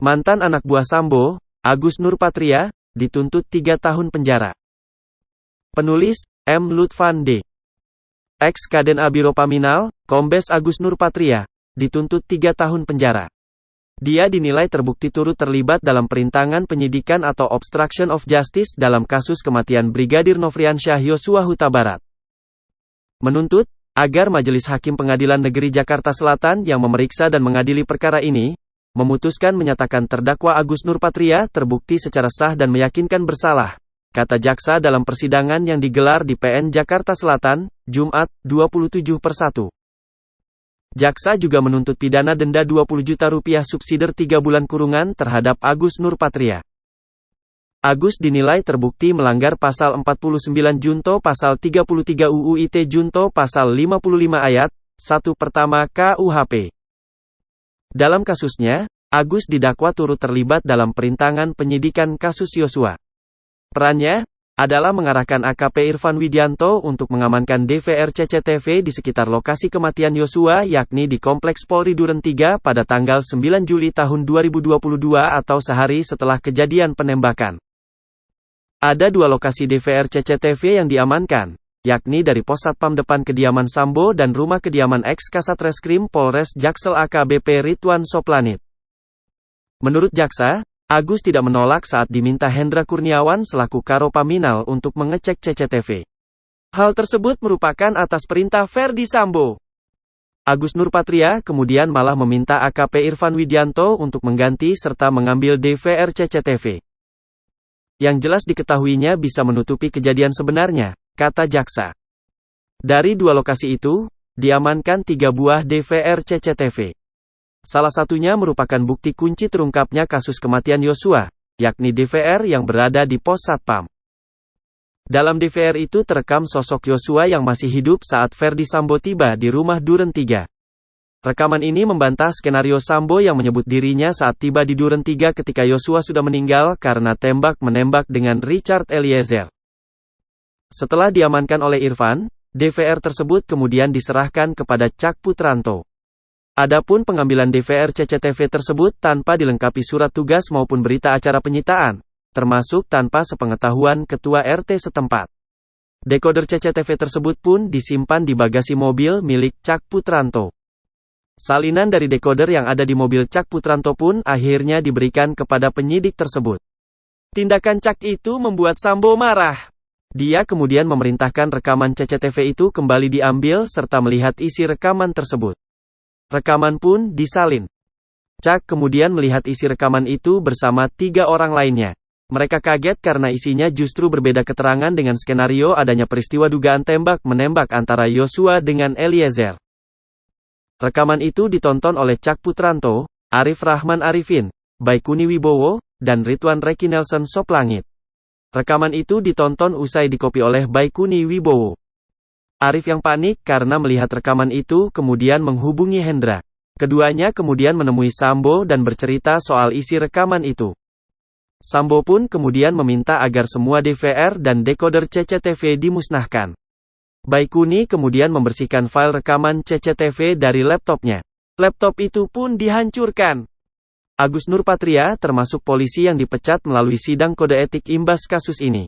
Mantan anak buah Sambo, Agus Nurpatria, dituntut 3 tahun penjara. Penulis, M. Lutfan D. Ex-Kaden Abiro Paminal, Kombes Agus Nurpatria, dituntut 3 tahun penjara. Dia dinilai terbukti turut terlibat dalam perintangan penyidikan atau obstruction of justice dalam kasus kematian Brigadir Nofriansyah Yosua Huta Barat. Menuntut agar Majelis Hakim Pengadilan Negeri Jakarta Selatan yang memeriksa dan mengadili perkara ini, memutuskan menyatakan terdakwa Agus Nurpatria terbukti secara sah dan meyakinkan bersalah, kata jaksa dalam persidangan yang digelar di PN Jakarta Selatan, Jumat, 27/1. Jaksa juga menuntut pidana denda 20 juta rupiah subsidiar 3 bulan kurungan terhadap Agus Nurpatria. Agus dinilai terbukti melanggar pasal 49 junto pasal 33 UU ITE junto pasal 55 ayat 1 pertama KUHP. Dalam kasusnya, Agus didakwa turut terlibat dalam perintangan penyidikan kasus Yosua. Perannya adalah mengarahkan AKP Irfan Widianto untuk mengamankan DVR CCTV di sekitar lokasi kematian Yosua yakni di Kompleks Polri Duren 3 pada tanggal 9 Juli tahun 2022 atau sehari setelah kejadian penembakan. Ada 2 lokasi DVR CCTV yang diamankan, yakni dari pos Satpam depan kediaman Sambo dan rumah kediaman ex-Kasatreskrim Polres Jaksel AKBP Ridwan Soplanit. Menurut jaksa, Agus tidak menolak saat diminta Hendra Kurniawan selaku Karo Paminal untuk mengecek CCTV. Hal tersebut merupakan atas perintah Ferdi Sambo. Agus Nurpatria kemudian malah meminta AKP Irfan Widianto untuk mengganti serta mengambil DVR CCTV. Yang jelas diketahuinya bisa menutupi kejadian sebenarnya, kata jaksa. Dari 2 lokasi itu, diamankan 3 buah DVR CCTV. Salah satunya merupakan bukti kunci terungkapnya kasus kematian Yosua, yakni DVR yang berada di pos Satpam. Dalam DVR itu terekam sosok Yosua yang masih hidup saat Ferdi Sambo tiba di rumah Duren 3. Rekaman ini membantah skenario Sambo yang menyebut dirinya saat tiba di Duren 3 ketika Yosua sudah meninggal karena tembak-menembak dengan Richard Eliezer. Setelah diamankan oleh Irfan, DVR tersebut kemudian diserahkan kepada Cak Putranto. Adapun pengambilan DVR CCTV tersebut tanpa dilengkapi surat tugas maupun berita acara penyitaan, termasuk tanpa sepengetahuan ketua RT setempat. Dekoder CCTV tersebut pun disimpan di bagasi mobil milik Cak Putranto. Salinan dari dekoder yang ada di mobil Cak Putranto pun akhirnya diberikan kepada penyidik tersebut. Tindakan Cak itu membuat Sambo marah. Dia kemudian memerintahkan rekaman CCTV itu kembali diambil serta melihat isi rekaman tersebut. Rekaman pun disalin. Cak kemudian melihat isi rekaman itu bersama 3 orang lainnya. Mereka kaget karena isinya justru berbeda keterangan dengan skenario adanya peristiwa dugaan tembak-menembak antara Yosua dengan Eliezer. Rekaman itu ditonton oleh Cak Putranto, Arif Rahman Arifin, Baikuni Wibowo, dan Ridwan Reki Nelson Soplangit. Rekaman itu ditonton usai dikopi oleh Baikuni Wibowo. Arif yang panik karena melihat rekaman itu kemudian menghubungi Hendra. Keduanya kemudian menemui Sambo dan bercerita soal isi rekaman itu. Sambo pun kemudian meminta agar semua DVR dan dekoder CCTV dimusnahkan. Baikuni kemudian membersihkan file rekaman CCTV dari laptopnya. Laptop itu pun dihancurkan. Agus Nurpatria termasuk polisi yang dipecat melalui sidang kode etik imbas kasus ini.